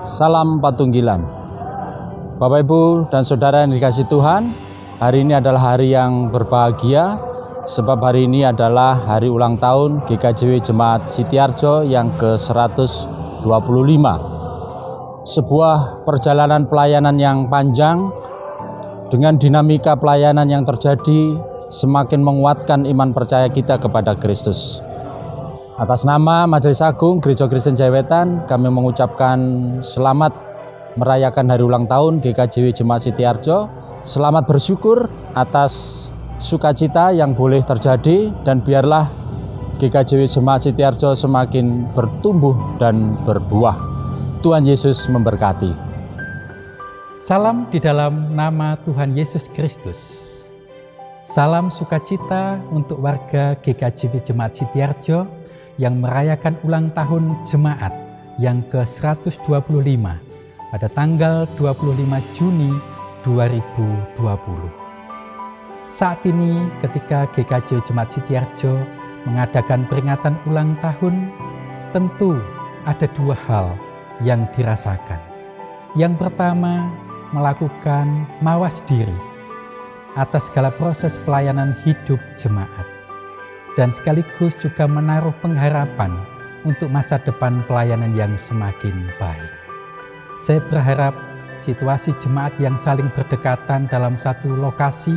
Salam Patunggilan. Bapak Ibu dan Saudara yang dikasihi Tuhan, hari ini adalah hari yang berbahagia sebab hari ini adalah hari ulang tahun GKJW Jemaat Sitiarjo yang ke-125. Sebuah perjalanan pelayanan yang panjang dengan dinamika pelayanan yang terjadi semakin menguatkan iman percaya kita kepada Kristus. Atas nama Majelis Agung Gereja Kristen Jaya Wetan, kami mengucapkan selamat merayakan hari ulang tahun GKJW Jemaat Sitiarjo. Selamat bersyukur atas sukacita yang boleh terjadi dan biarlah GKJW Jemaat Sitiarjo semakin bertumbuh dan berbuah. Tuhan Yesus memberkati. Salam di dalam nama Tuhan Yesus Kristus. Salam sukacita untuk warga GKJW Jemaat Sitiarjo yang merayakan ulang tahun jemaat yang ke-125 pada tanggal 25 Juni 2020. Saat ini ketika GKJ Jemaat Sitiarjo mengadakan peringatan ulang tahun, tentu ada dua hal yang dirasakan. Yang pertama, melakukan mawas diri atas segala proses pelayanan hidup jemaat, dan sekaligus juga menaruh pengharapan untuk masa depan pelayanan yang semakin baik. Saya berharap situasi jemaat yang saling berdekatan dalam satu lokasi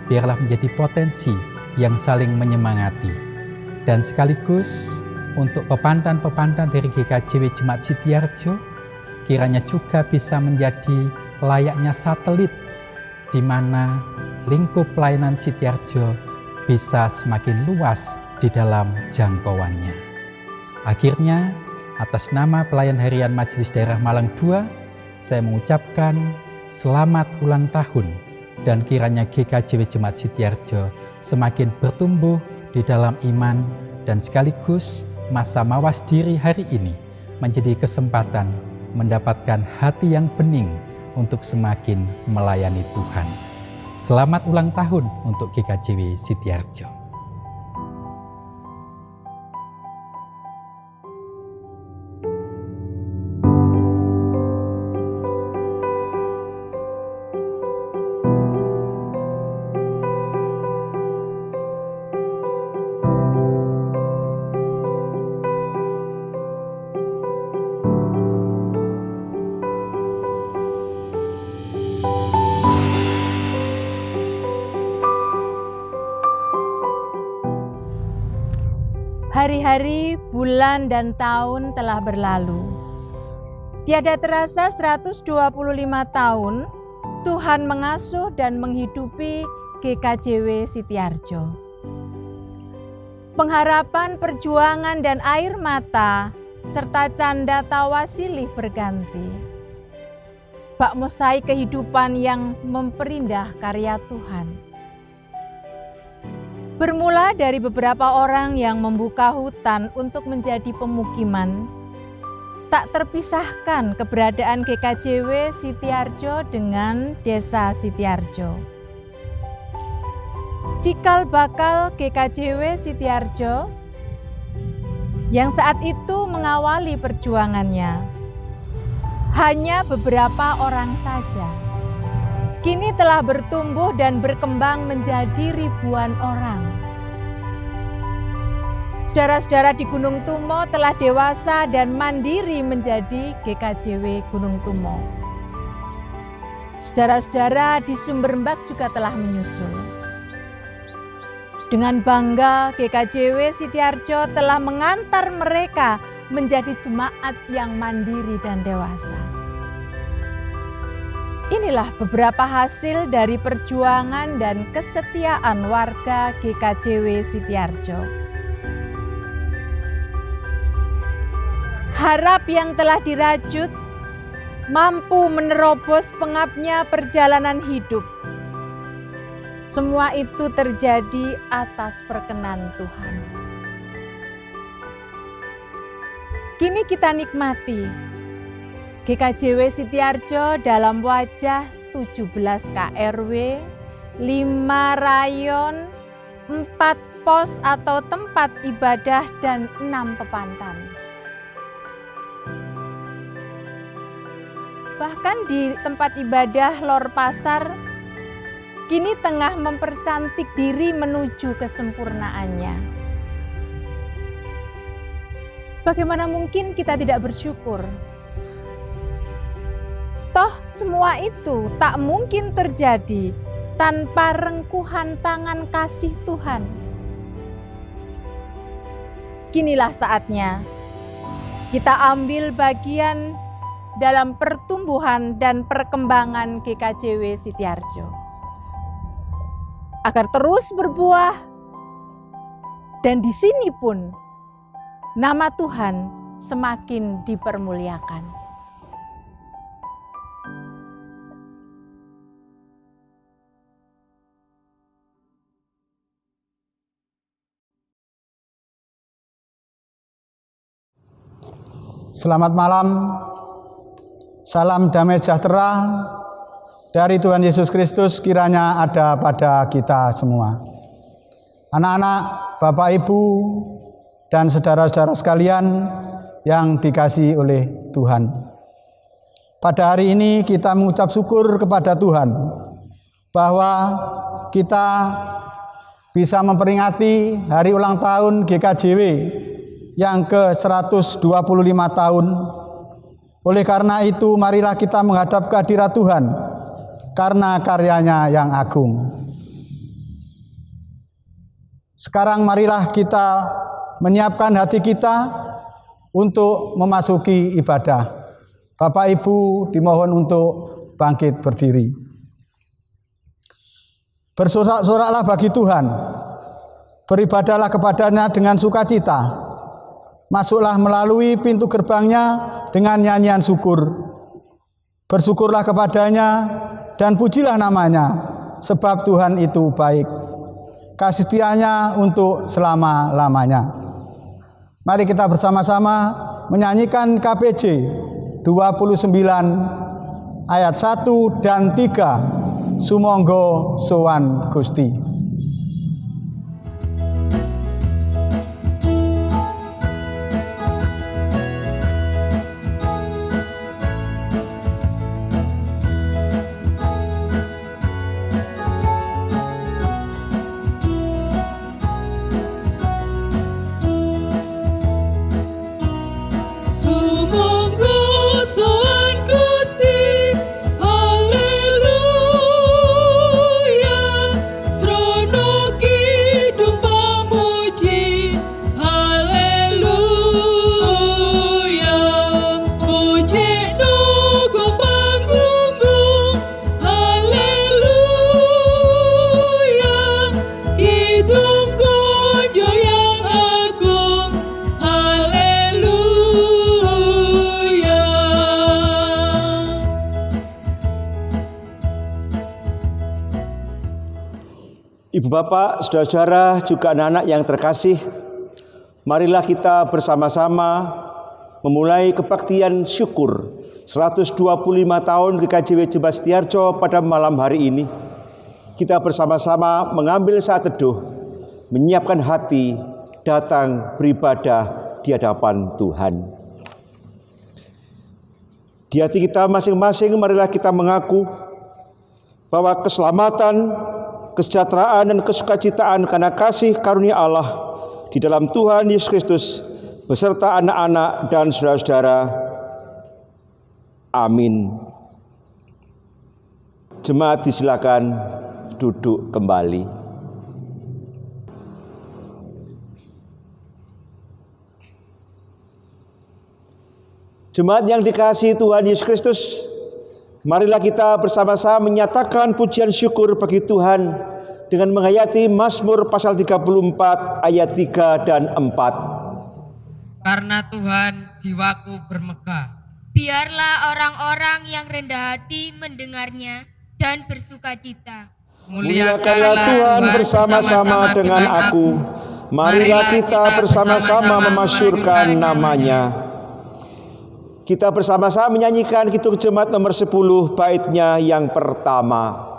biarlah menjadi potensi yang saling menyemangati. Dan sekaligus untuk pepandan-pepandan dari GKJW Jemaat Sitiarjo, kiranya juga bisa menjadi layaknya satelit di mana lingkup pelayanan Sitiarjo bisa semakin luas di dalam jangkauannya. Akhirnya, atas nama Pelayan Harian Majelis Daerah Malang II, saya mengucapkan selamat ulang tahun dan kiranya GKJW Jemaat Sitiarjo semakin bertumbuh di dalam iman dan sekaligus masa mawas diri hari ini menjadi kesempatan mendapatkan hati yang bening untuk semakin melayani Tuhan. Selamat ulang tahun untuk GKJW Sitiarjo. Hari-hari, bulan, dan tahun telah berlalu. Tiada terasa 125 tahun Tuhan mengasuh dan menghidupi GKJW Sitiarjo. Pengharapan, perjuangan, dan air mata serta canda tawa silih berganti. Bak mosaik kehidupan yang memperindah karya Tuhan. Bermula dari beberapa orang yang membuka hutan untuk menjadi pemukiman, tak terpisahkan keberadaan GKJW Sitiarjo dengan Desa Sitiarjo. Cikal bakal GKJW Sitiarjo yang saat itu mengawali perjuangannya hanya beberapa orang saja. Kini telah bertumbuh dan berkembang menjadi ribuan orang. Saudara-saudara di Gunung Tumo telah dewasa dan mandiri menjadi GKJW Gunung Tumo. Saudara-saudara di Sumbermbak juga telah menyusul. Dengan bangga GKJW Sitiarjo telah mengantar mereka menjadi jemaat yang mandiri dan dewasa. Inilah beberapa hasil dari perjuangan dan kesetiaan warga GKJW Sitiarjo. Harap yang telah dirajut mampu menerobos pengapnya perjalanan hidup. Semua itu terjadi atas perkenan Tuhan. Kini kita nikmati GKJW Sitiarjo dalam wajah 17 KRW, 5 rayon, 4 pos atau tempat ibadah, dan 6 pepantan. Bahkan di tempat ibadah Lor Pasar, kini tengah mempercantik diri menuju kesempurnaannya. Bagaimana mungkin kita tidak bersyukur? Toh semua itu tak mungkin terjadi tanpa rengkuhan tangan kasih Tuhan. Kinilah saatnya kita ambil bagian dalam pertumbuhan dan perkembangan GKJW Sitiarjo, agar terus berbuah, dan di sini pun nama Tuhan semakin dipermuliakan. Selamat malam, salam damai sejahtera dari Tuhan Yesus Kristus kiranya ada pada kita semua. Anak-anak, Bapak, Ibu, dan saudara-saudara sekalian yang dikasihi oleh Tuhan. Pada hari ini kita mengucap syukur kepada Tuhan bahwa kita bisa memperingati hari ulang tahun GKJW yang ke-125 tahun. Oleh karena itu, marilah kita menghadap kehadirat Tuhan karena karyanya yang agung. Sekarang marilah kita menyiapkan hati kita untuk memasuki ibadah. Bapak Ibu dimohon untuk bangkit berdiri. Bersorak-soraklah bagi Tuhan, beribadahlah kepadanya dengan sukacita. Masuklah melalui pintu gerbangnya dengan nyanyian syukur. Bersyukurlah kepadanya dan pujilah namanya, sebab Tuhan itu baik. Kasih setianya untuk selama-lamanya. Mari kita bersama-sama menyanyikan KPJ 29 ayat 1 dan 3. Sumangga sowan Gusti. Ibu bapak, saudara-saudara, juga anak-anak yang terkasih, marilah kita bersama-sama memulai kebaktian syukur 125 tahun GKJW Jemaat Setiarjo pada malam hari ini. Kita bersama-sama mengambil saat teduh, menyiapkan hati, datang beribadah di hadapan Tuhan. Di hati kita masing-masing marilah kita mengaku bahwa keselamatan, kesejahteraan dan kesukacitaan karena kasih karunia Allah di dalam Tuhan Yesus Kristus beserta anak-anak dan saudara-saudara. Amin. Jemaat disilakan duduk kembali. Jemaat yang dikasihi Tuhan Yesus Kristus, marilah kita bersama-sama menyatakan pujian syukur bagi Tuhan dengan menghayati Mazmur pasal 34 ayat 3 dan 4. Karena Tuhan jiwaku bermegah. Biarlah orang-orang yang rendah hati mendengarnya dan bersukacita. Muliakanlah Tuhan bersama-sama dengan aku. Marilah kita bersama-sama memasyurkan namanya. Kita bersama-sama menyanyikan Kidung Jemaat nomor 10 baitnya yang pertama.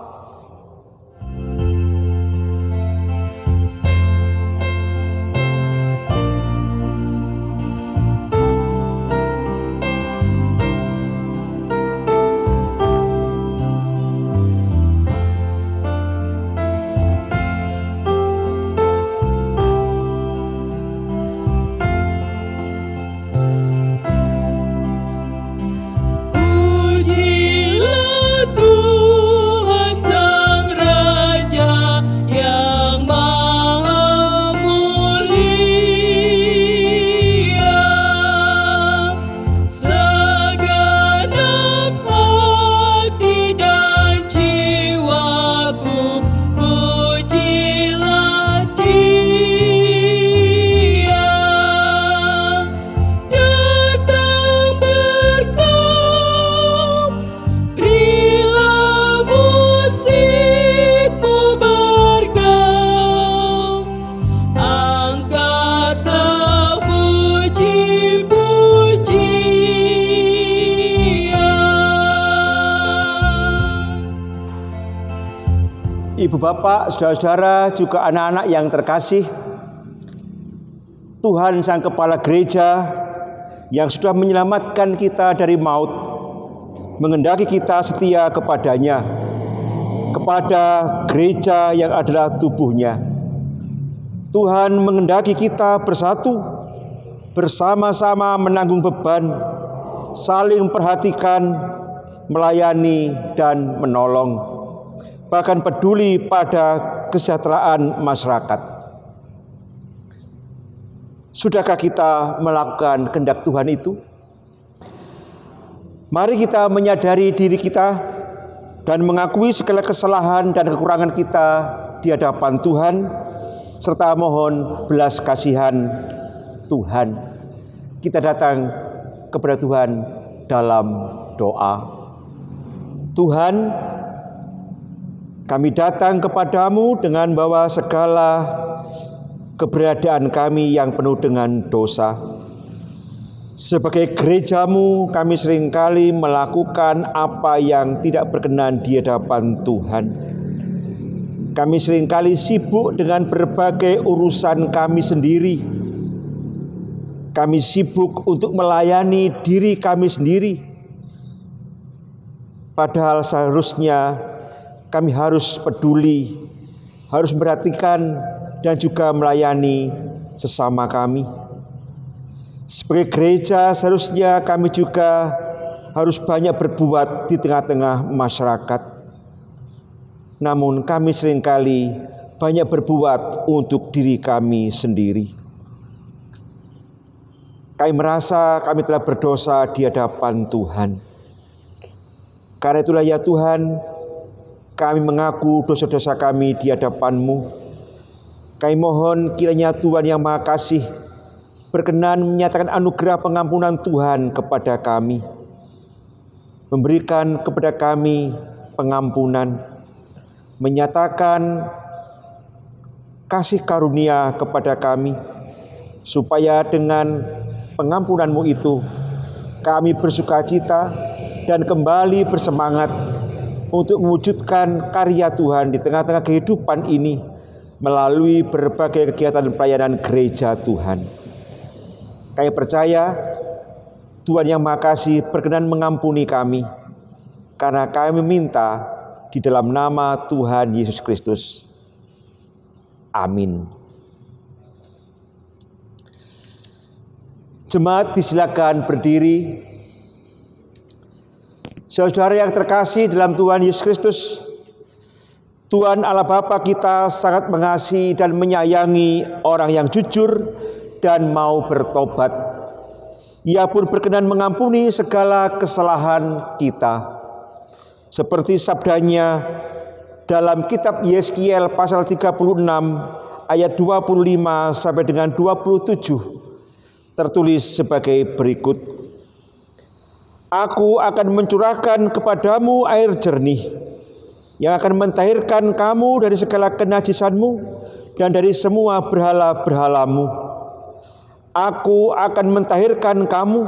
Ibu bapak, saudara-saudara, juga anak-anak yang terkasih, Tuhan Sang Kepala Gereja yang sudah menyelamatkan kita dari maut, menghendaki kita setia kepadanya, kepada gereja yang adalah tubuhnya. Tuhan menghendaki kita bersatu, bersama-sama menanggung beban, saling memperhatikan, melayani dan menolong, bahkan peduli pada kesejahteraan masyarakat. Sudahkah kita melakukan kehendak Tuhan itu? Mari kita menyadari diri kita dan mengakui segala kesalahan dan kekurangan kita di hadapan Tuhan, serta mohon belas kasihan Tuhan. Kita datang kepada Tuhan dalam doa. Tuhan, kami datang kepadamu dengan bawa segala keberadaan kami yang penuh dengan dosa. Sebagai gerejamu, kami seringkali melakukan apa yang tidak berkenan di hadapan Tuhan. Kami seringkali sibuk dengan berbagai urusan kami sendiri. Kami sibuk untuk melayani diri kami sendiri. Padahal seharusnya kami harus peduli, harus memperhatikan dan juga melayani sesama kami. Sebagai gereja seharusnya kami juga harus banyak berbuat di tengah-tengah masyarakat. Namun kami seringkali banyak berbuat untuk diri kami sendiri. Kami merasa kami telah berdosa di hadapan Tuhan. Karena itulah ya Tuhan, kami mengaku dosa-dosa kami di hadapan-Mu. Kami mohon kiranya Tuhan yang Maha Kasih berkenan menyatakan anugerah pengampunan Tuhan kepada kami, memberikan kepada kami pengampunan, menyatakan kasih karunia kepada kami, supaya dengan pengampunan-Mu itu kami bersukacita dan kembali bersemangat untuk mewujudkan karya Tuhan di tengah-tengah kehidupan ini melalui berbagai kegiatan pelayanan gereja Tuhan. Kami percaya Tuhan yang Maha Kasih berkenan mengampuni kami, karena kami minta di dalam nama Tuhan Yesus Kristus. Amin. Jemaat disilakan berdiri. Saudara yang terkasih dalam Tuhan Yesus Kristus, Tuhan Allah Bapa kita sangat mengasihi dan menyayangi orang yang jujur dan mau bertobat. Ia pun berkenan mengampuni segala kesalahan kita. Seperti sabdanya dalam kitab Yeskiel pasal 36 ayat 25 sampai dengan 27 tertulis sebagai berikut. Aku akan mencurahkan kepadamu air jernih yang akan mentahirkan kamu dari segala kenajisanmu dan dari semua berhala-berhalamu. Aku akan mentahirkan kamu,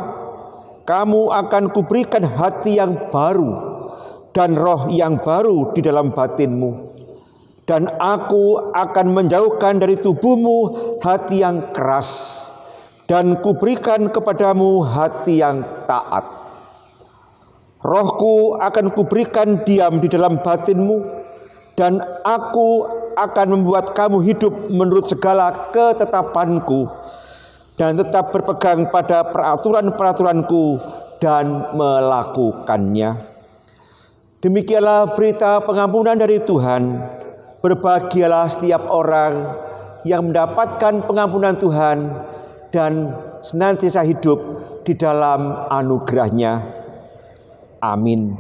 kamu akan kuberikan hati yang baru dan roh yang baru di dalam batinmu. Dan aku akan menjauhkan dari tubuhmu hati yang keras, dan kuberikan kepadamu hati yang taat. Rohku akan kuberikan diam di dalam batinmu, dan aku akan membuat kamu hidup menurut segala ketetapanku, dan tetap berpegang pada peraturan-peraturanku dan melakukannya. Demikianlah berita pengampunan dari Tuhan. Berbahagialah setiap orang yang mendapatkan pengampunan Tuhan dan senantiasa hidup di dalam anugerah-Nya. Amin.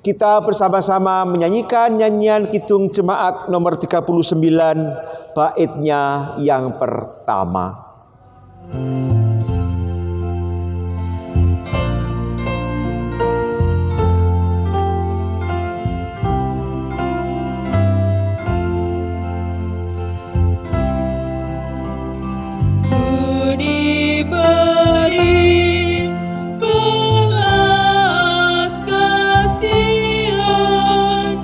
Kita bersama-sama menyanyikan nyanyian Kidung Jemaat nomor 39, baitnya yang pertama. Belas kasihan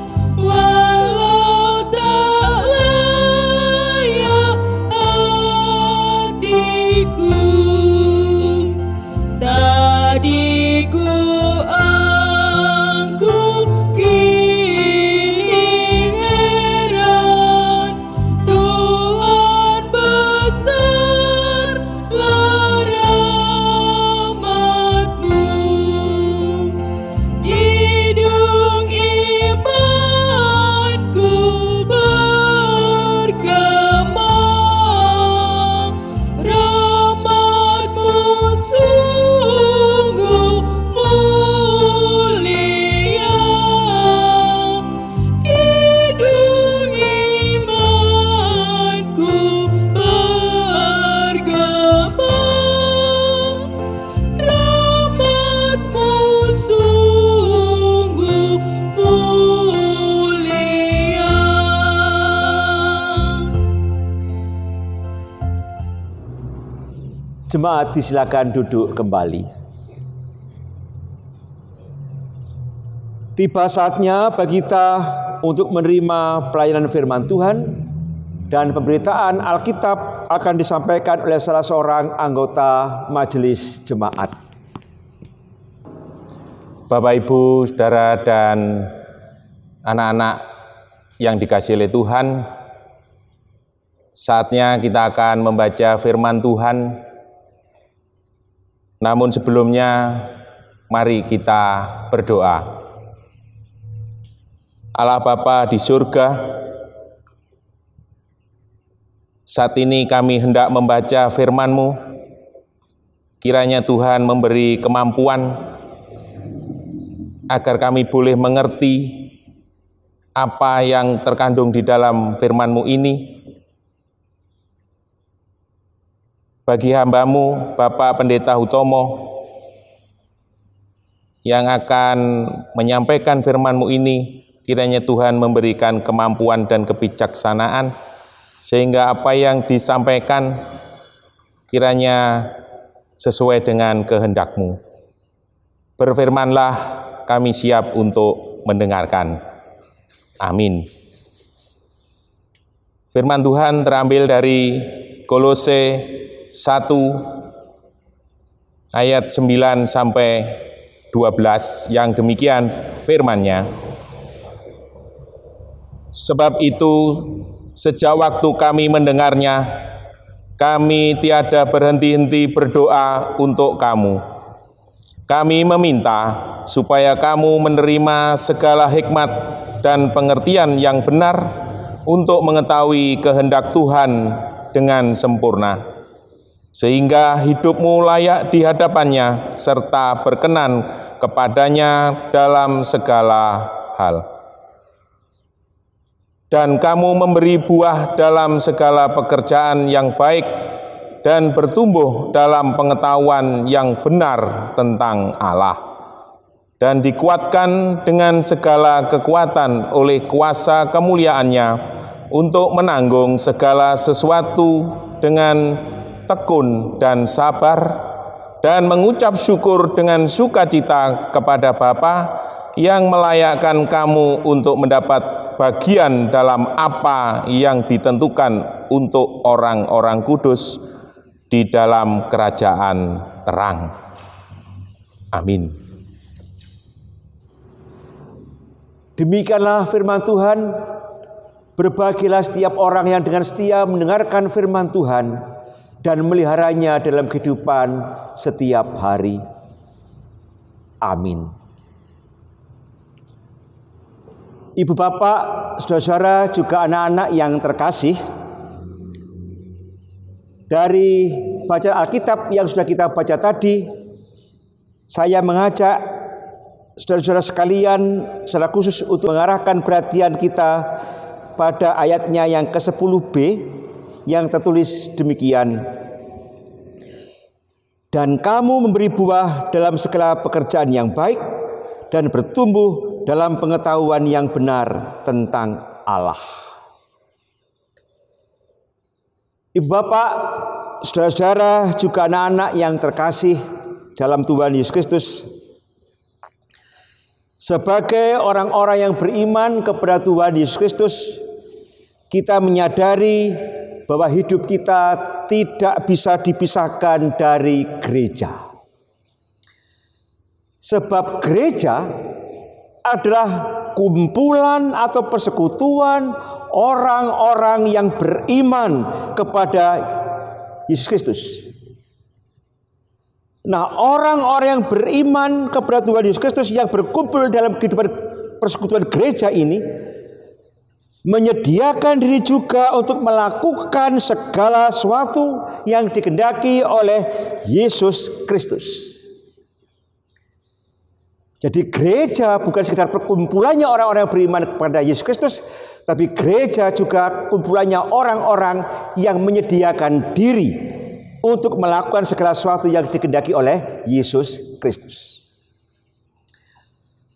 Jemaat disilakan duduk kembali. Tiba saatnya bagi kita untuk menerima pelayanan firman Tuhan, dan pemberitaan Alkitab akan disampaikan oleh salah seorang anggota majelis jemaat. Bapak, Ibu, Saudara, dan anak-anak yang dikasihi oleh Tuhan, saatnya kita akan membaca firman Tuhan. Namun sebelumnya, mari kita berdoa. Allah Bapa di surga, saat ini kami hendak membaca firman-Mu. Kiranya Tuhan memberi kemampuan agar kami boleh mengerti apa yang terkandung di dalam firman-Mu ini. Bagi hamba-Mu, Bapak Pendeta Hutomo, yang akan menyampaikan firman-Mu ini, kiranya Tuhan memberikan kemampuan dan kebijaksanaan, sehingga apa yang disampaikan kiranya sesuai dengan kehendak-Mu. Berfirmanlah, kami siap untuk mendengarkan. Amin. Firman Tuhan terambil dari Kolose 1 ayat 9 sampai 12 yang demikian firman-Nya. Sebab itu sejak waktu kami mendengarnya, kami tiada berhenti-henti berdoa untuk kamu. Kami meminta supaya kamu menerima segala hikmat dan pengertian yang benar untuk mengetahui kehendak Tuhan dengan sempurna, sehingga hidupmu layak di hadapannya serta berkenan kepadanya dalam segala hal. Dan kamu memberi buah dalam segala pekerjaan yang baik dan bertumbuh dalam pengetahuan yang benar tentang Allah, dan dikuatkan dengan segala kekuatan oleh kuasa kemuliaan-Nya untuk menanggung segala sesuatu dengan tekun dan sabar, dan mengucap syukur dengan sukacita kepada Bapa yang melayakkan kamu untuk mendapat bagian dalam apa yang ditentukan untuk orang-orang kudus di dalam kerajaan terang. Amin. Demikianlah firman Tuhan. Berbahagialah setiap orang yang dengan setia mendengarkan firman Tuhan dan meliharanya dalam kehidupan setiap hari. Amin. Ibu bapak, saudara-saudara, juga anak-anak yang terkasih, dari bacaan Alkitab yang sudah kita baca tadi, saya mengajak saudara-saudara sekalian secara khusus untuk mengarahkan perhatian kita pada ayatnya yang ke-10b yang tertulis demikian. Dan kamu memberi buah dalam segala pekerjaan yang baik dan bertumbuh dalam pengetahuan yang benar tentang Allah. Ibu bapak, saudara-saudara, juga anak-anak yang terkasih dalam Tuhan Yesus Kristus, sebagai orang-orang yang beriman kepada Tuhan Yesus Kristus, kita menyadari bahwa hidup kita tidak bisa dipisahkan dari gereja. Sebab gereja adalah kumpulan atau persekutuan orang-orang yang beriman kepada Yesus Kristus. Nah, orang-orang yang beriman kepada Tuhan Yesus Kristus yang berkumpul dalam kehidupan persekutuan gereja ini menyediakan diri juga untuk melakukan segala sesuatu yang dikehendaki oleh Yesus Kristus. Jadi gereja bukan sekedar perkumpulannya orang-orang yang beriman kepada Yesus Kristus, tapi gereja juga kumpulannya orang-orang yang menyediakan diri untuk melakukan segala sesuatu yang dikehendaki oleh Yesus Kristus.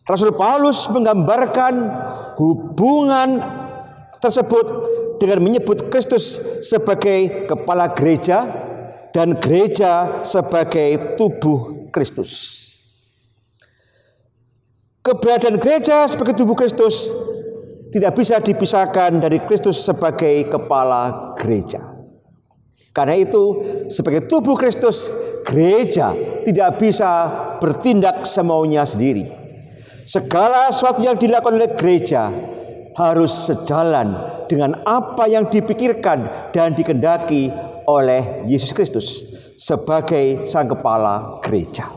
Rasul Paulus menggambarkan hubungan tersebut dengan menyebut Kristus sebagai kepala gereja dan gereja sebagai tubuh Kristus. Keberadaan gereja sebagai tubuh Kristus tidak bisa dipisahkan dari Kristus sebagai kepala gereja. Karena itu, sebagai tubuh Kristus, gereja tidak bisa bertindak semaunya sendiri. Segala sesuatu yang dilakukan oleh gereja harus sejalan dengan apa yang dipikirkan dan dikehendaki oleh Yesus Kristus sebagai sang kepala gereja.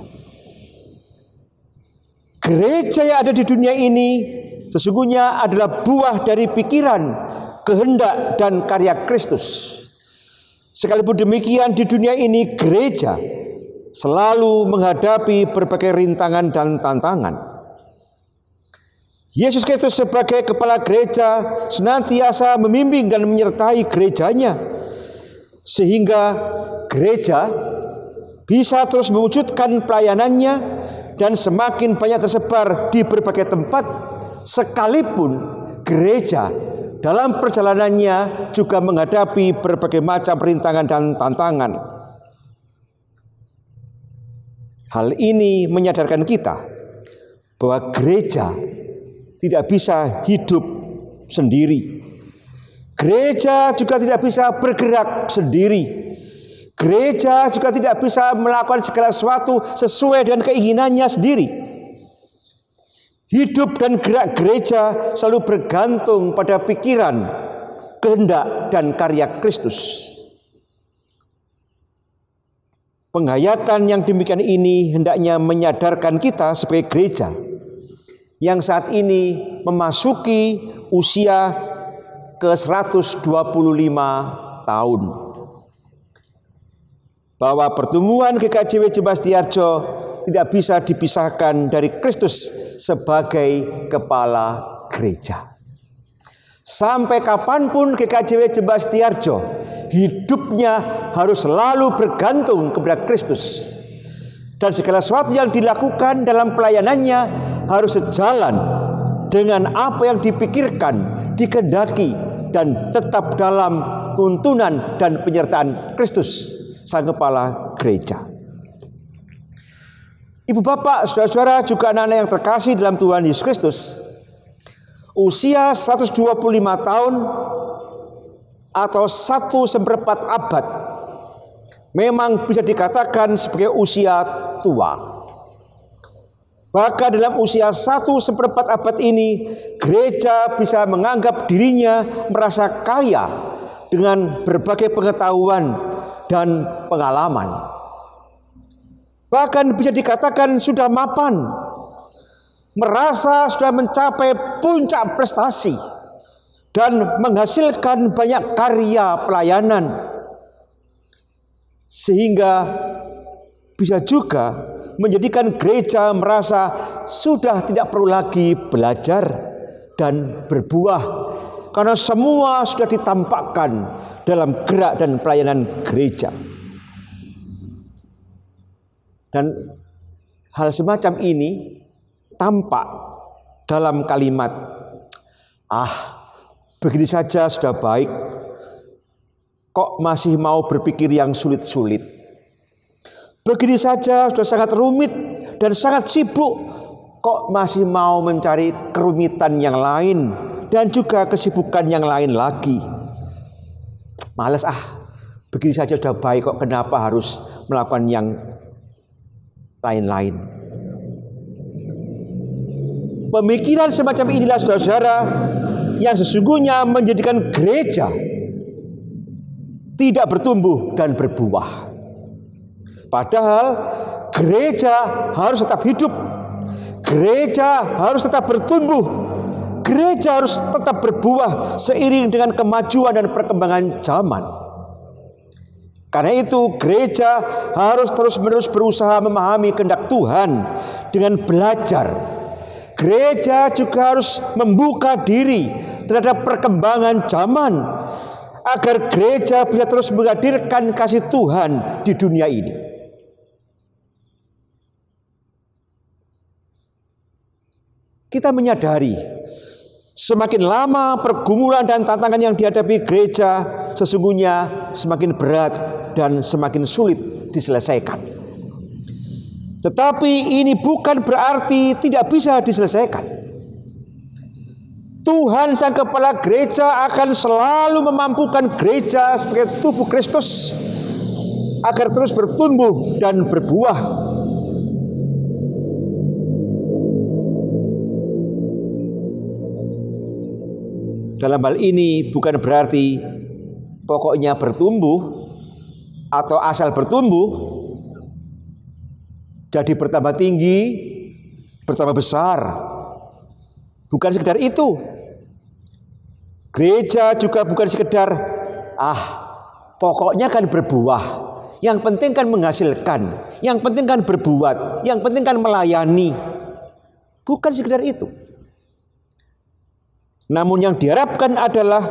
Gereja yang ada di dunia ini sesungguhnya adalah buah dari pikiran, kehendak, dan karya Kristus. Sekalipun demikian, di dunia ini gereja selalu menghadapi berbagai rintangan dan tantangan. Yesus Kristus sebagai kepala gereja senantiasa membimbing dan menyertai gerejanya, sehingga gereja bisa terus mewujudkan pelayanannya dan semakin banyak tersebar di berbagai tempat, sekalipun gereja dalam perjalanannya juga menghadapi berbagai macam rintangan dan tantangan. Hal ini menyadarkan kita bahwa gereja tidak bisa hidup sendiri. Gereja juga tidak bisa bergerak sendiri. Gereja juga tidak bisa melakukan segala sesuatu sesuai dengan keinginannya sendiri. Hidup dan gerak gereja selalu bergantung pada pikiran, kehendak, dan karya Kristus. Penghayatan yang demikian ini hendaknya menyadarkan kita sebagai gereja yang saat ini memasuki usia ke-125 tahun. Bahwa pertemuan GKJW Jemaat Setiarjo tidak bisa dipisahkan dari Kristus sebagai kepala gereja. Sampai kapanpun GKJW Jemaat Setiarjo hidupnya harus selalu bergantung kepada Kristus. Dan segala sesuatu yang dilakukan dalam pelayanannya harus sejalan dengan apa yang dipikirkan, dikehendaki, dan tetap dalam tuntunan dan penyertaan Kristus, sang kepala gereja. Ibu bapak, saudara-saudara, juga anak-anak yang terkasih dalam Tuhan Yesus Kristus, usia 125 tahun atau 1/4 abad memang bisa dikatakan sebagai usia tua. Bahkan dalam usia 1/4 abad ini, gereja bisa menganggap dirinya merasa kaya dengan berbagai pengetahuan dan pengalaman. Bahkan bisa dikatakan sudah mapan, merasa sudah mencapai puncak prestasi dan menghasilkan banyak karya pelayanan, sehingga bisa juga menjadikan gereja merasa sudah tidak perlu lagi belajar dan berbuah, karena semua sudah ditampakkan dalam gerak dan pelayanan gereja. Dan hal semacam ini tampak dalam kalimat, begini saja sudah baik, kok masih mau berpikir yang sulit-sulit. Begini saja sudah sangat rumit dan sangat sibuk, kok masih mau mencari kerumitan yang lain dan juga kesibukan yang lain lagi. Males begini saja sudah baik, kok kenapa harus melakukan yang lain-lain. Pemikiran semacam inilah, saudara-saudara, yang sesungguhnya menjadikan gereja tidak bertumbuh dan berbuah. Padahal gereja harus tetap hidup, gereja harus tetap bertumbuh, gereja harus tetap berbuah seiring dengan kemajuan dan perkembangan zaman. Karena itu gereja harus terus-menerus berusaha memahami kehendak Tuhan dengan belajar. Gereja juga harus membuka diri terhadap perkembangan zaman agar gereja bisa terus menghadirkan kasih Tuhan di dunia ini. Kita menyadari semakin lama pergumulan dan tantangan yang dihadapi gereja sesungguhnya semakin berat dan semakin sulit diselesaikan. Tetapi ini bukan berarti tidak bisa diselesaikan. Tuhan Sang Kepala Gereja akan selalu memampukan gereja sebagai tubuh Kristus agar terus bertumbuh dan berbuah. Dalam hal ini bukan berarti pokoknya bertumbuh atau asal bertumbuh, jadi bertambah tinggi, bertambah besar. Bukan sekedar itu. Gereja juga bukan sekedar pokoknya kan berbuah. Yang penting kan menghasilkan, yang penting kan berbuat, yang penting kan melayani. Bukan sekedar itu. Namun yang diharapkan adalah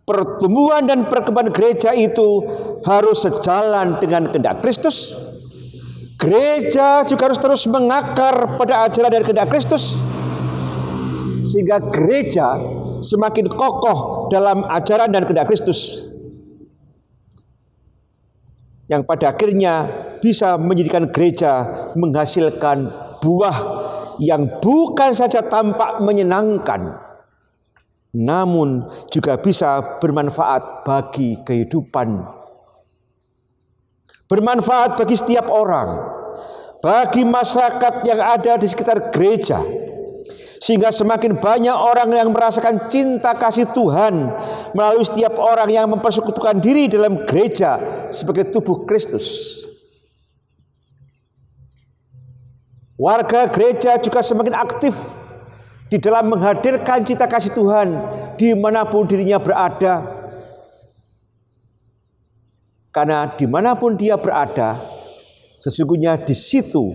pertumbuhan dan perkembangan gereja itu harus sejalan dengan kehendak Kristus. Gereja juga harus terus mengakar pada ajaran dan kehendak Kristus, sehingga gereja semakin kokoh dalam ajaran dan kehendak Kristus, yang pada akhirnya bisa menjadikan gereja menghasilkan buah yang bukan saja tampak menyenangkan, namun juga bisa bermanfaat bagi kehidupan, bermanfaat bagi setiap orang, bagi masyarakat yang ada di sekitar gereja, sehingga semakin banyak orang yang merasakan cinta kasih Tuhan melalui setiap orang yang mempersekutukan diri dalam gereja sebagai tubuh Kristus. Warga gereja juga semakin aktif di dalam menghadirkan cinta kasih Tuhan dimanapun dirinya berada. Karena dimanapun dia berada, sesungguhnya di situ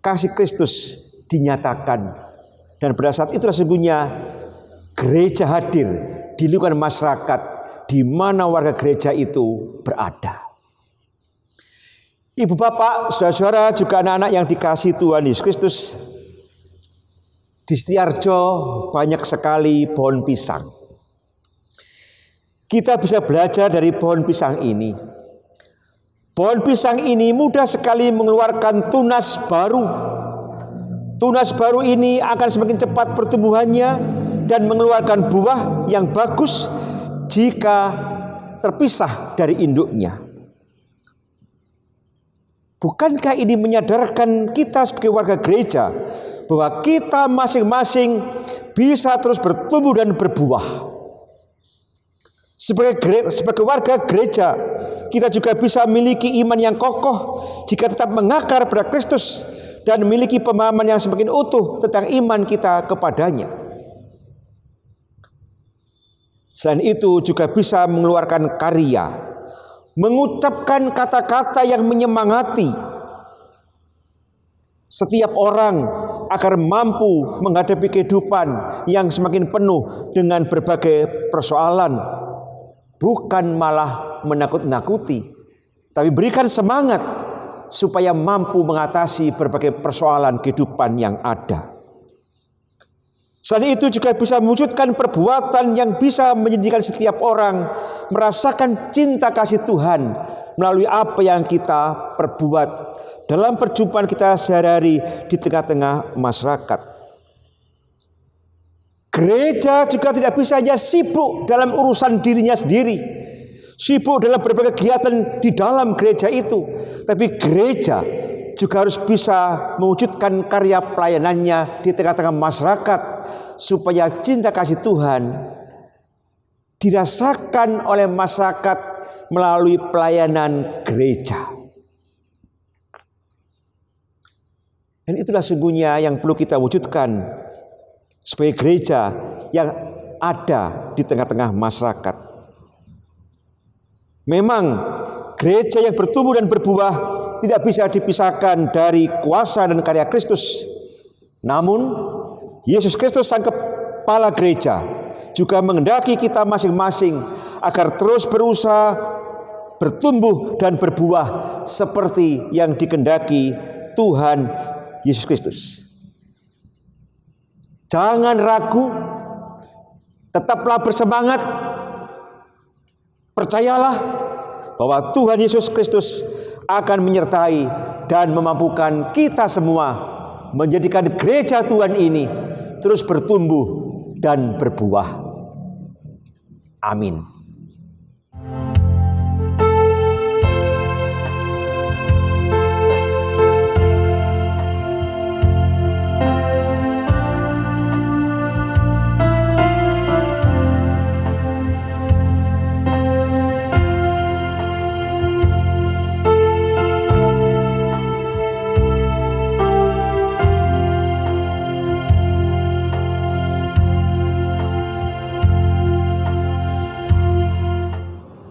kasih Kristus dinyatakan. Dan pada saat itu sesungguhnya gereja hadir di lingkungan masyarakat di mana warga gereja itu berada. Ibu bapak, saudara-saudara, juga anak-anak yang dikasihi Tuhan Yesus Kristus, di Setiarjo banyak sekali pohon pisang. Kita bisa belajar dari pohon pisang ini. Pohon pisang ini mudah sekali mengeluarkan tunas baru. Tunas baru ini akan semakin cepat pertumbuhannya dan mengeluarkan buah yang bagus jika terpisah dari induknya. Bukankah ini menyadarkan kita sebagai warga gereja bahwa kita masing-masing bisa terus bertumbuh dan berbuah? Sebagai warga gereja, kita juga bisa memiliki iman yang kokoh jika tetap mengakar pada Kristus dan memiliki pemahaman yang semakin utuh tentang iman kita kepadanya. Selain itu juga bisa mengeluarkan karya, mengucapkan kata-kata yang menyemangati setiap orang agar mampu menghadapi kehidupan yang semakin penuh dengan berbagai persoalan, bukan malah menakut-nakuti, tapi berikan semangat supaya mampu mengatasi berbagai persoalan kehidupan yang ada. Selain itu juga bisa mewujudkan perbuatan yang bisa menjadikan setiap orang merasakan cinta kasih Tuhan melalui apa yang kita perbuat dalam perjumpaan kita sehari-hari di tengah-tengah masyarakat. Gereja juga tidak bisa hanya sibuk dalam urusan dirinya sendiri, sibuk dalam berbagai kegiatan di dalam gereja itu, tapi gereja juga harus bisa mewujudkan karya pelayanannya di tengah-tengah masyarakat supaya cinta kasih Tuhan dirasakan oleh masyarakat melalui pelayanan gereja. Dan itulah sungguhnya yang perlu kita wujudkan sebagai gereja yang ada di tengah-tengah masyarakat. Memang gereja yang bertumbuh dan berbuah tidak bisa dipisahkan dari kuasa dan karya Kristus. Namun Yesus Kristus Sang Kepala Gereja juga menghendaki kita masing-masing agar terus berusaha bertumbuh dan berbuah seperti yang dikehendaki Tuhan Yesus Kristus. Jangan ragu, tetaplah bersemangat. Percayalah bahwa Tuhan Yesus Kristus akan menyertai dan memampukan kita semua menjadikan gereja Tuhan ini terus bertumbuh dan berbuah. Amin.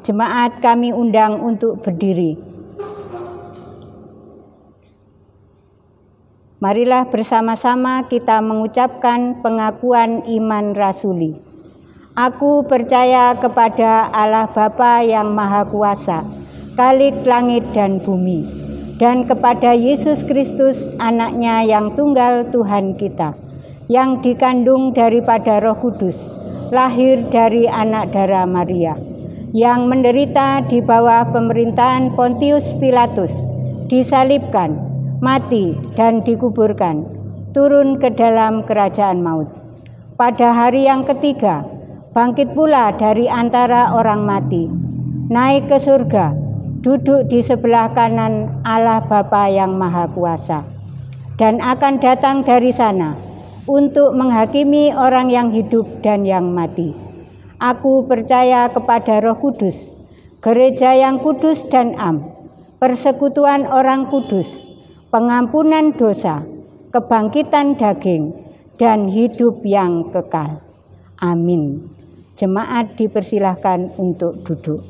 Jemaat kami undang untuk berdiri. Marilah bersama-sama kita mengucapkan pengakuan iman rasuli. Aku percaya kepada Allah Bapa yang Maha Kuasa, Khalik langit dan bumi, dan kepada Yesus Kristus, Anaknya yang tunggal Tuhan kita, yang dikandung daripada Roh Kudus, lahir dari anak darah Maria, yang menderita di bawah pemerintahan Pontius Pilatus, disalibkan, mati, dan dikuburkan, turun ke dalam kerajaan maut. Pada hari yang ketiga, bangkit pula dari antara orang mati, naik ke surga, duduk di sebelah kanan Allah Bapa yang Maha Kuasa, dan akan datang dari sana untuk menghakimi orang yang hidup dan yang mati. Aku percaya kepada Roh Kudus, gereja yang kudus dan am, persekutuan orang kudus, pengampunan dosa, kebangkitan daging, dan hidup yang kekal. Amin. Jemaat dipersilahkan untuk duduk.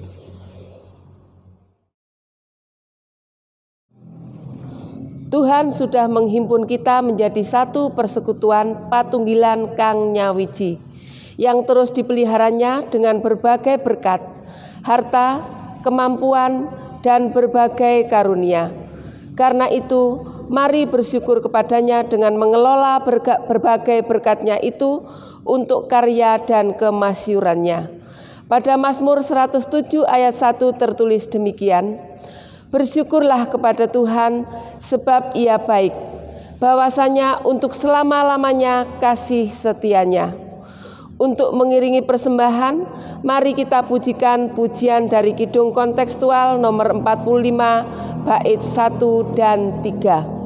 Tuhan sudah menghimpun kita menjadi satu persekutuan patunggilan kang nyawiji, yang terus dipeliharanya dengan berbagai berkat, harta, kemampuan, dan berbagai karunia. Karena itu, mari bersyukur kepadanya dengan mengelola berbagai berkatnya itu untuk karya dan kemasyurannya. Pada Mazmur 107 ayat 1 tertulis demikian, bersyukurlah kepada Tuhan sebab Ia baik, bahwasanya untuk selama-lamanya kasih setianya. Untuk mengiringi persembahan, mari kita pujikan pujian dari Kidung Kontekstual nomor 45 bait 1 dan 3.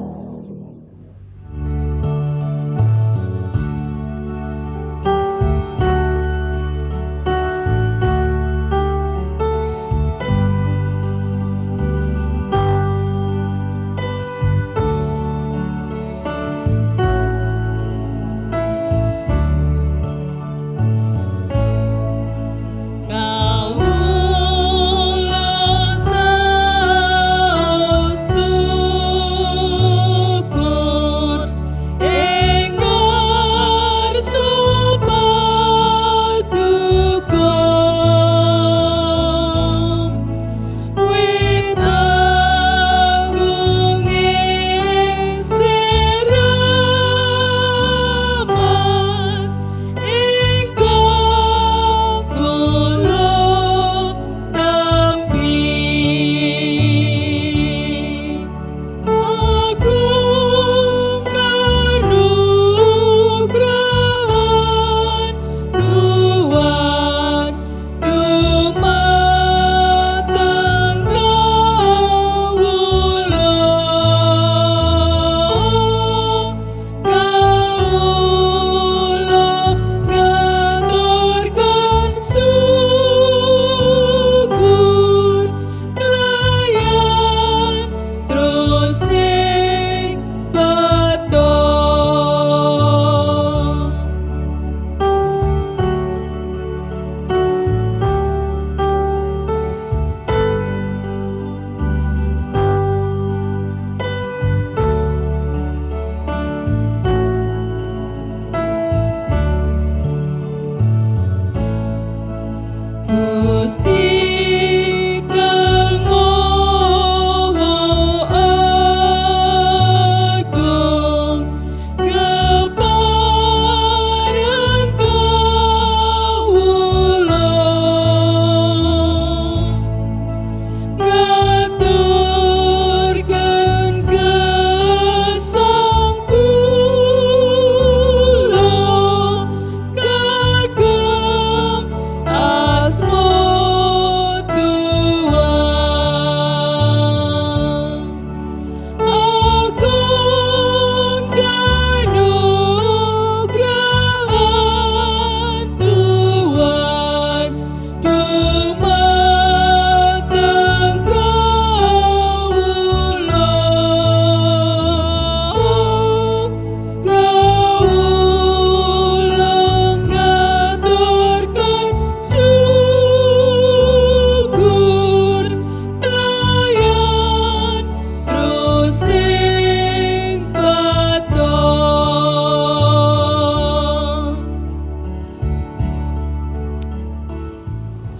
Kau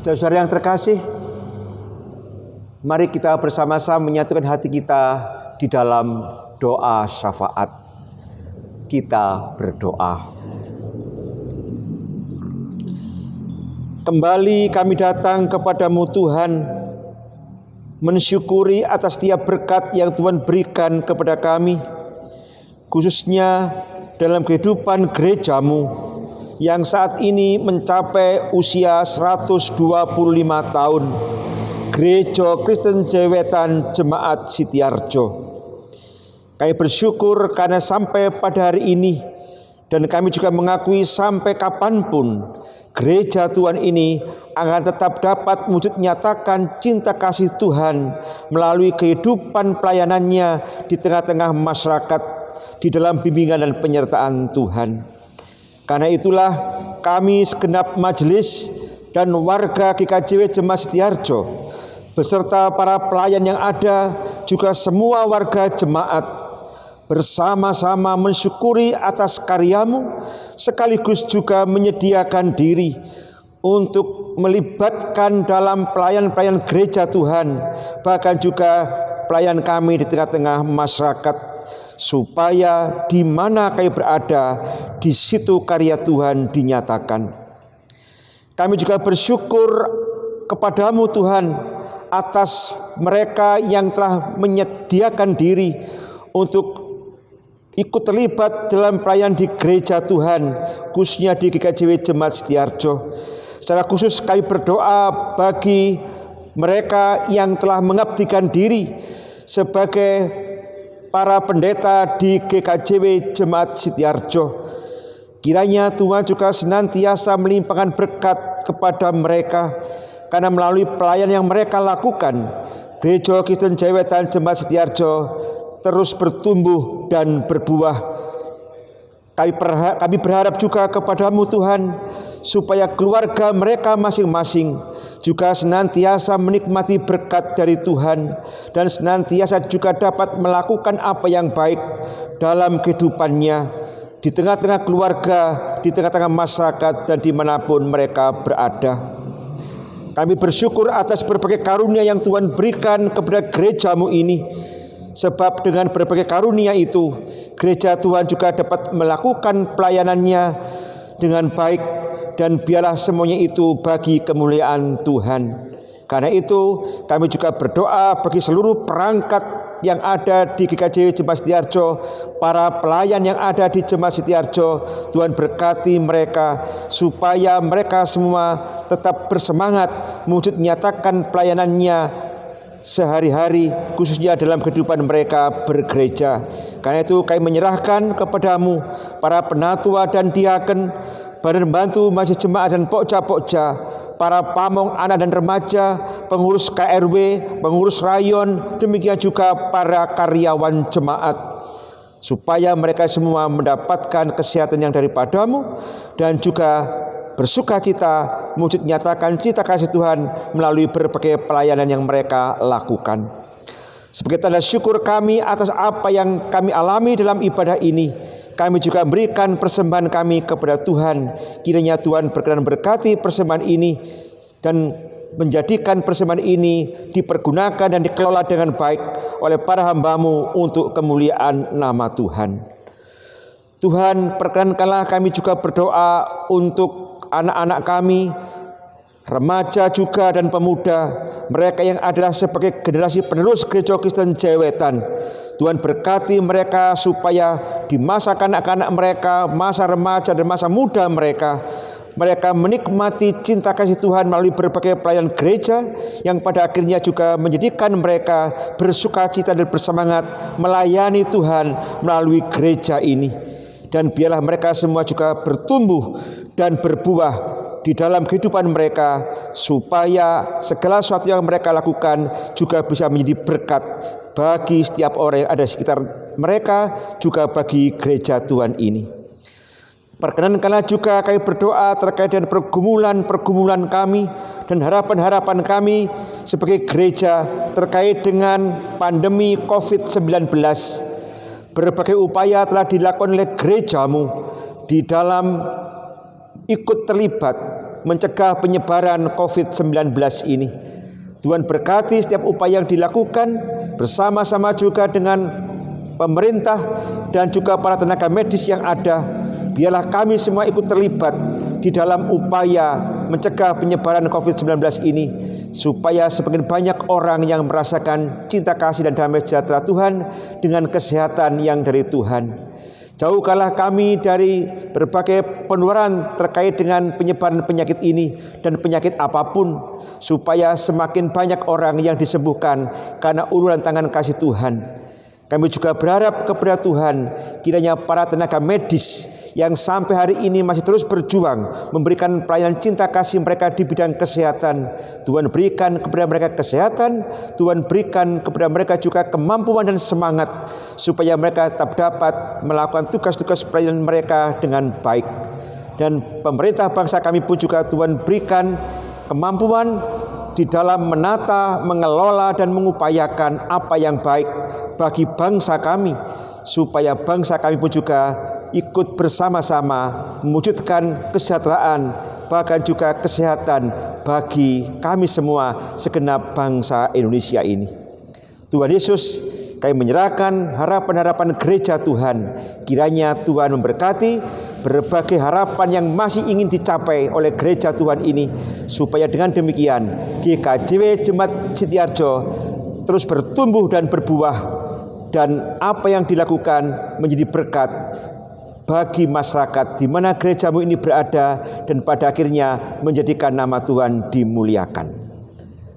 Saudara-saudara yang terkasih, mari kita bersama-sama menyatukan hati kita di dalam doa syafaat. Kita berdoa. Kembali kami datang kepadamu Tuhan, mensyukuri atas setiap berkat yang Tuhan berikan kepada kami, khususnya dalam kehidupan gerejamu yang saat ini mencapai usia 125 tahun, Gereja Kristen Jewetan Jemaat Sitiarjo. Kami bersyukur karena sampai pada hari ini, dan kami juga mengakui sampai kapanpun gereja Tuhan ini akan tetap dapat wujud nyatakan cinta kasih Tuhan melalui kehidupan pelayanannya di tengah-tengah masyarakat, di dalam bimbingan dan penyertaan Tuhan. Karena itulah kami segenap majelis dan warga GKJW Jemaat Sitiarjo beserta para pelayan yang ada, juga semua warga jemaat, bersama-sama mensyukuri atas karyamu, sekaligus juga menyediakan diri untuk melibatkan dalam pelayan-pelayan gereja Tuhan, bahkan juga pelayan kami di tengah-tengah masyarakat, supaya di mana kami berada, di situ karya Tuhan dinyatakan. Kami juga bersyukur kepadamu Tuhan atas mereka yang telah menyediakan diri untuk ikut terlibat dalam pelayanan di gereja Tuhan, khususnya di GKJW Jemaat Sitiarjo. Secara khusus kami berdoa bagi mereka yang telah mengabdikan diri sebagai para pendeta di GKJW Jemaat Sitiarjo. Kiranya Tuhan juga senantiasa melimpahkan berkat kepada mereka, karena melalui pelayanan yang mereka lakukan, Gereja Kristen Jewetan Jemaat Sitiarjo terus bertumbuh dan berbuah. Kami berharap juga kepadamu Tuhan, supaya keluarga mereka masing-masing juga senantiasa menikmati berkat dari Tuhan, dan senantiasa juga dapat melakukan apa yang baik dalam kehidupannya, di tengah-tengah keluarga, di tengah-tengah masyarakat, dan dimanapun mereka berada. Kami bersyukur atas berbagai karunia yang Tuhan berikan kepada gerejamu ini, sebab dengan berbagai karunia itu, gereja Tuhan juga dapat melakukan pelayanannya dengan baik, dan biarlah semuanya itu bagi kemuliaan Tuhan. Karena itu kami juga berdoa bagi seluruh perangkat yang ada di GKJW Jemaat Sitiarjo, para pelayan yang ada di Jemaat Sitiarjo. Tuhan berkati mereka supaya mereka semua tetap bersemangat mewujud nyatakan pelayanannya sehari-hari, khususnya dalam kehidupan mereka bergereja. Karena itu kami menyerahkan kepadamu para penatua dan diaken, badan bantu majelis jemaat dan pokja-pokja, para pamong anak dan remaja, pengurus KRW, pengurus rayon, demikian juga para karyawan jemaat, supaya mereka semua mendapatkan kesehatan yang daripadamu, dan juga bersukacita mewujud nyatakan cita kasih Tuhan melalui berbagai pelayanan yang mereka lakukan. Sebagai tanda syukur kami atas apa yang kami alami dalam ibadah ini, kami juga memberikan persembahan kami kepada Tuhan. Kiranya Tuhan berkenan berkati persembahan ini, dan menjadikan persembahan ini dipergunakan dan dikelola dengan baik oleh para hamba-Mu untuk kemuliaan nama Tuhan. Tuhan, perkenankanlah kami juga berdoa untuk anak-anak kami, remaja juga dan pemuda, mereka yang adalah sebagai generasi penerus Gereja Kristen Jewetan. Tuhan berkati mereka supaya di masa kanak-kanak mereka, masa remaja dan masa muda mereka menikmati cinta kasih Tuhan melalui berbagai pelayanan gereja, yang pada akhirnya juga menjadikan mereka bersukacita dan bersemangat melayani Tuhan melalui gereja ini. Dan biarlah mereka semua juga bertumbuh dan berbuah di dalam kehidupan mereka, supaya segala sesuatu yang mereka lakukan juga bisa menjadi berkat bagi setiap orang yang ada di sekitar mereka, juga bagi gereja Tuhan ini. Perkenankanlah juga kami berdoa terkait dengan pergumulan kami dan harapan-harapan kami sebagai gereja terkait dengan pandemi COVID-19. Berbagai upaya telah dilakukan oleh gerejamu di dalam ikut terlibat mencegah penyebaran COVID-19 ini. Tuhan berkati setiap upaya yang dilakukan bersama-sama juga dengan pemerintah dan juga para tenaga medis yang ada. Biarlah kami semua ikut terlibat di dalam upaya mencegah penyebaran COVID-19 ini, supaya semakin banyak orang yang merasakan cinta kasih dan damai sejahtera Tuhan dengan kesehatan yang dari Tuhan. Jauhkanlah kami dari berbagai penularan terkait dengan penyebaran penyakit ini dan penyakit apapun, supaya semakin banyak orang yang disembuhkan karena uluran tangan kasih Tuhan. Kami juga berharap kepada Tuhan, kiranya para tenaga medis yang sampai hari ini masih terus berjuang memberikan pelayanan cinta kasih mereka di bidang kesehatan, Tuhan berikan kepada mereka kesehatan, Tuhan berikan kepada mereka juga kemampuan dan semangat, supaya mereka tetap dapat melakukan tugas-tugas pelayanan mereka dengan baik. Dan pemerintah bangsa kami pun juga Tuhan berikan kemampuan di dalam menata, mengelola dan mengupayakan apa yang baik bagi bangsa kami, supaya bangsa kami pun juga ikut bersama-sama mewujudkan kesejahteraan, bahkan juga kesehatan bagi kami semua segenap bangsa Indonesia ini. Tuhan Yesus, kami menyerahkan harapan-harapan gereja Tuhan. Kiranya Tuhan memberkati berbagai harapan yang masih ingin dicapai oleh gereja Tuhan ini, supaya dengan demikian GKJW Jemaat Sitiarjo terus bertumbuh dan berbuah, dan apa yang dilakukan menjadi berkat bagi masyarakat di mana gerejamu ini berada, dan pada akhirnya menjadikan nama Tuhan dimuliakan.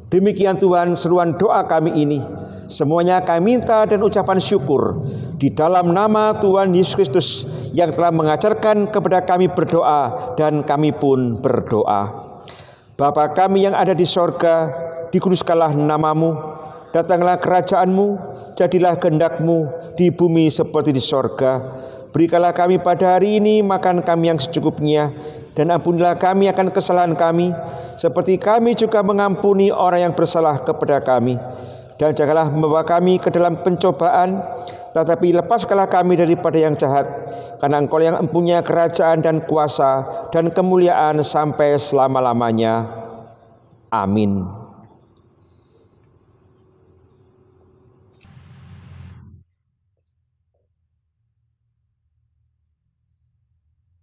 Demikian Tuhan seruan doa kami ini. Semuanya kami minta dan ucapan syukur di dalam nama Tuhan Yesus Kristus yang telah mengajarkan kepada kami berdoa, dan kami pun berdoa. Bapa kami yang ada di sorga, dikuduskanlah namamu, datanglah kerajaanmu, jadilah kehendak-Mu di bumi seperti di sorga. Berikanlah kami pada hari ini makan kami yang secukupnya, dan ampunilah kami akan kesalahan kami, seperti kami juga mengampuni orang yang bersalah kepada kami. Dan janganlah membawa kami ke dalam pencobaan, tetapi lepaskanlah kami daripada yang jahat, karena Engkau yang mempunyai kerajaan dan kuasa dan kemuliaan sampai selama-lamanya. Amin.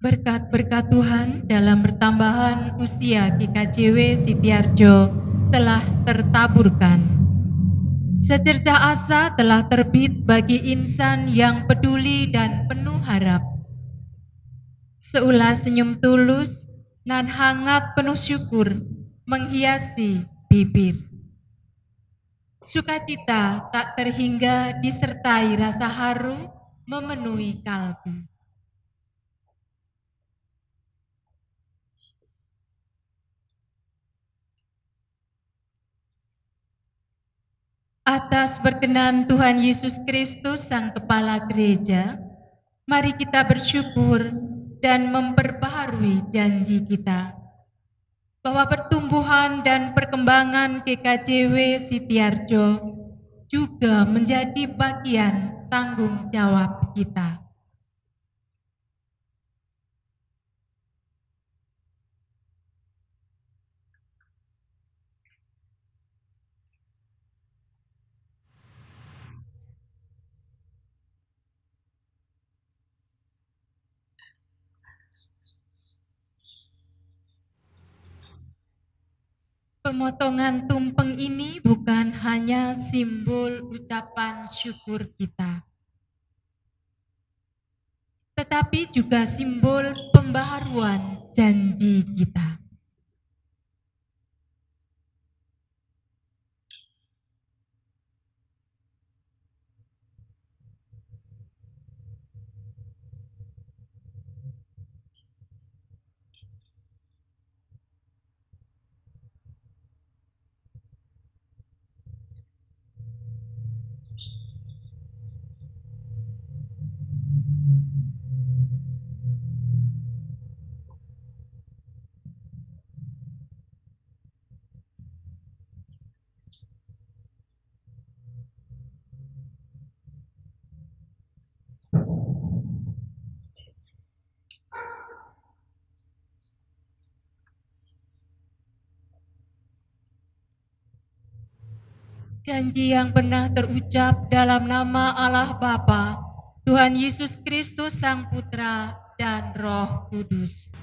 Berkat-berkat Tuhan dalam pertambahan usia GKJW Sitiarjo telah tertaburkan. Secercah asa telah terbit bagi insan yang peduli dan penuh harap. Seulas senyum tulus nan hangat penuh syukur menghiasi bibir. Sukacita tak terhingga disertai rasa haru memenuhi kalbu. Atas berkenan Tuhan Yesus Kristus Sang Kepala Gereja, mari kita bersyukur dan memperbaharui janji kita, bahwa pertumbuhan dan perkembangan GKJW Sitiarjo juga menjadi bagian tanggung jawab kita. Pemotongan tumpeng ini bukan hanya simbol ucapan syukur kita, tetapi juga simbol pembaharuan janji kita. janji yang pernah terucap dalam nama Allah Bapa, Tuhan Yesus Kristus Sang Putra, dan Roh Kudus.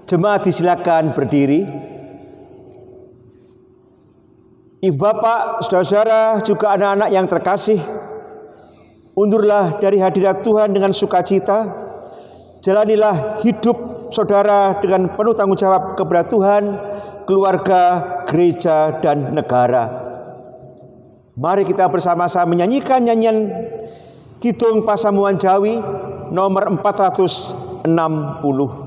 Jemaat disilakan berdiri. Ibu bapak, saudara-saudara, juga anak-anak yang terkasih, undurlah dari hadirat Tuhan dengan sukacita. Jalanilah hidup saudara dengan penuh tanggung jawab kepada Tuhan, keluarga, gereja, dan negara. Mari kita bersama-sama menyanyikan nyanyian Kidung Pasamuan Jawi nomor 460.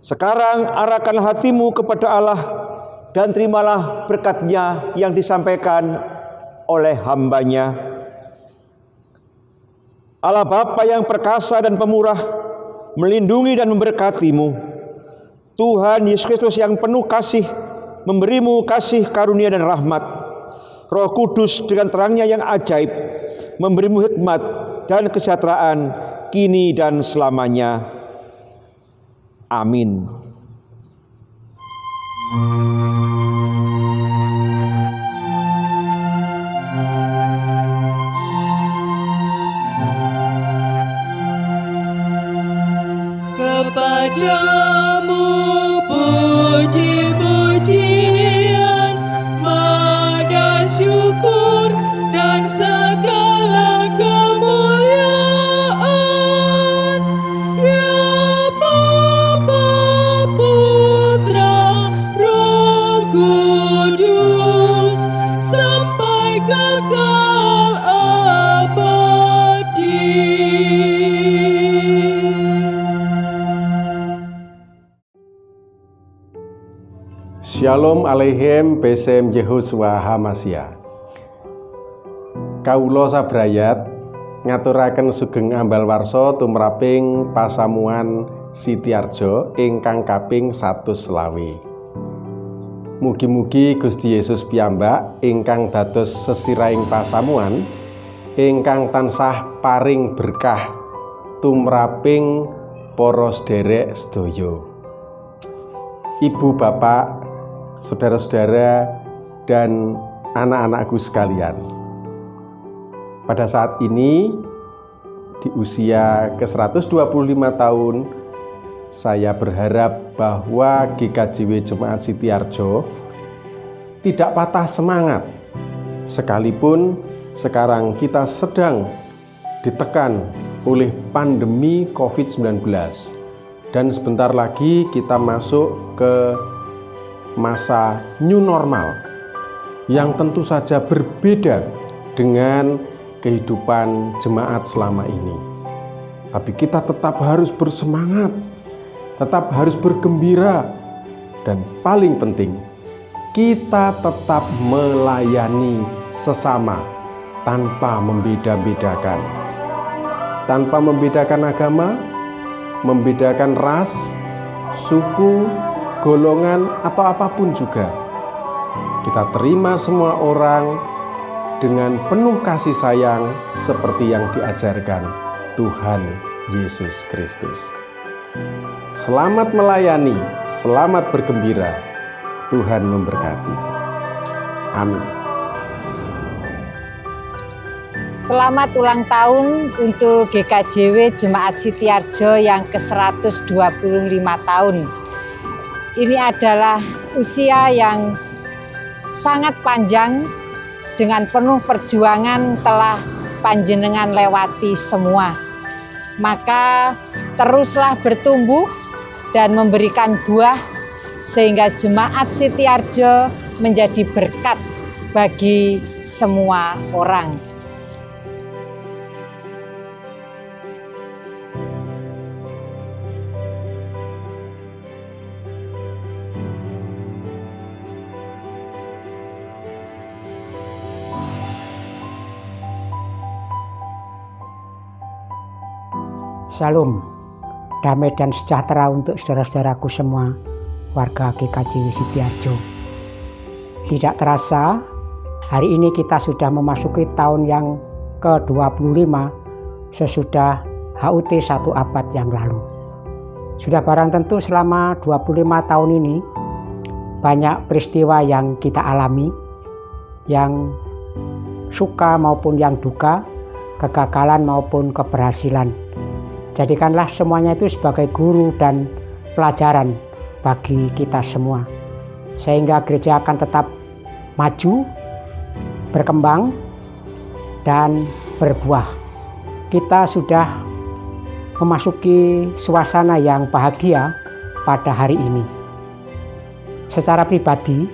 Sekarang arahkan hatimu kepada Allah dan terimalah berkat-Nya yang disampaikan oleh hamba-Nya. Allah Bapa yang perkasa dan pemurah, melindungi dan memberkatimu. Tuhan Yesus Kristus yang penuh kasih, memberimu kasih karunia dan rahmat. Roh Kudus dengan terangnya yang ajaib, memberimu hikmat dan kesejahteraan kini dan selamanya. Amin. Kepadamu puji-pujian, mada syukur dan segala kemuliaan, ya Bapa, Putra, Roh Kudus, sampai kekal abadi. Shalom Aleichem Besem Yehosua Hamasya. Kawula sabrayat ngaturaken sugeng ambal warsa tumraping pasamuan Sitiarjo ingkang kaping 120. Mugi-mugi Gusti Yesus piyambak ingkang dados sesiraing pasamuan ingkang tansah paring berkah tumraping para sederek sedaya. Ibu bapak, saudara-saudara, dan anak-anakku sekalian. Pada saat ini, di usia ke-125 tahun, saya berharap bahwa GKJW Jemaat Sitiarjo tidak patah semangat, sekalipun sekarang kita sedang ditekan oleh pandemi COVID-19, dan sebentar lagi kita masuk ke masa new normal yang tentu saja berbeda dengan kehidupan jemaat selama ini. Tapi kita tetap harus bersemangat, tetap harus bergembira, dan paling penting, kita tetap melayani sesama tanpa membeda-bedakan. Tanpa membedakan agama, membedakan ras, suku, golongan, atau apapun juga. Kita terima semua orang dengan penuh kasih sayang seperti yang diajarkan Tuhan Yesus Kristus. Selamat melayani, selamat bergembira. Tuhan memberkati. Amin. Selamat ulang tahun untuk GKJW Jemaat Sitiarjo yang ke-125 tahun. Ini adalah usia yang sangat panjang dengan penuh perjuangan telah panjenengan lewati semua. Maka teruslah bertumbuh dan memberikan buah sehingga Jemaat Sitiarjo menjadi berkat bagi semua orang. Salam, damai dan sejahtera untuk saudara-saudaraku semua, warga GKJW Sitiarjo. Tidak terasa, hari ini kita sudah memasuki tahun yang ke-25 sesudah HUT 1 abad yang lalu. Sudah barang tentu selama 25 tahun ini, banyak peristiwa yang kita alami, yang suka maupun yang duka, kegagalan maupun keberhasilan. Jadikanlah semuanya itu sebagai guru dan pelajaran bagi kita semua. Sehingga gereja akan tetap maju, berkembang, dan berbuah. Kita sudah memasuki suasana yang bahagia pada hari ini. Secara pribadi,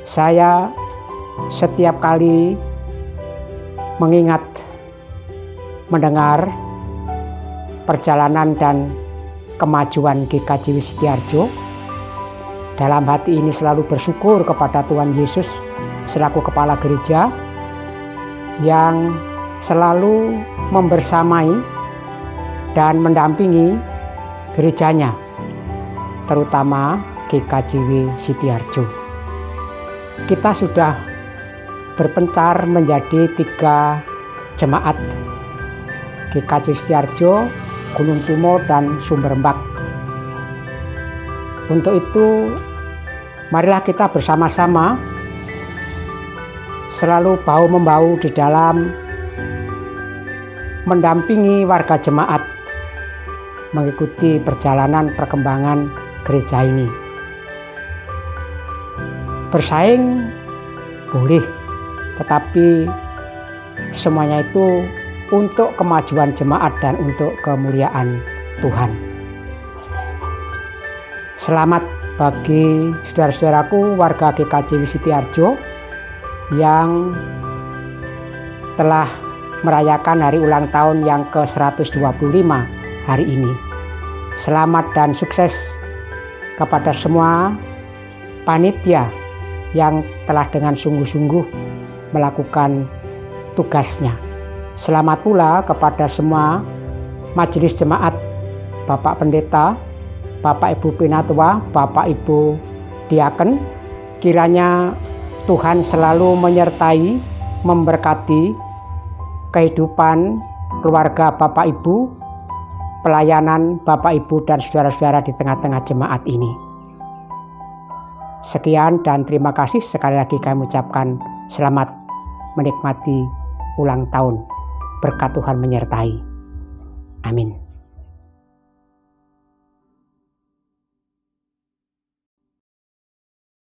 saya setiap kali mengingat, mendengar perjalanan dan kemajuan GKJW Sitiarjo, dalam hati ini selalu bersyukur kepada Tuhan Yesus selaku Kepala Gereja yang selalu membersamai dan mendampingi gerejanya, terutama GKJW Sitiarjo. Kita sudah berpencar menjadi 3 jemaat, GKJW Sitiarjo, Gunung Tumo, dan Sumberembak. Untuk itu, marilah kita bersama-sama selalu bahu-membahu di dalam mendampingi warga jemaat mengikuti perjalanan perkembangan gereja ini. Bersaing boleh, tetapi semuanya itu untuk kemajuan jemaat dan untuk kemuliaan Tuhan. Selamat bagi saudara-saudaraku warga GKJW Sitiarjo yang telah merayakan hari ulang tahun yang ke-125 hari ini. Selamat dan sukses kepada semua panitia yang telah dengan sungguh-sungguh melakukan tugasnya. Selamat pula kepada semua majelis jemaat, Bapak Pendeta, Bapak Ibu Pinatua, Bapak Ibu Diaken. Kiranya Tuhan selalu menyertai, memberkati kehidupan keluarga Bapak Ibu, pelayanan Bapak Ibu dan saudara-saudara di tengah-tengah jemaat ini. Sekian dan terima kasih. Sekali lagi kami ucapkan selamat menikmati ulang tahun. Berkat Tuhan menyertai. Amin.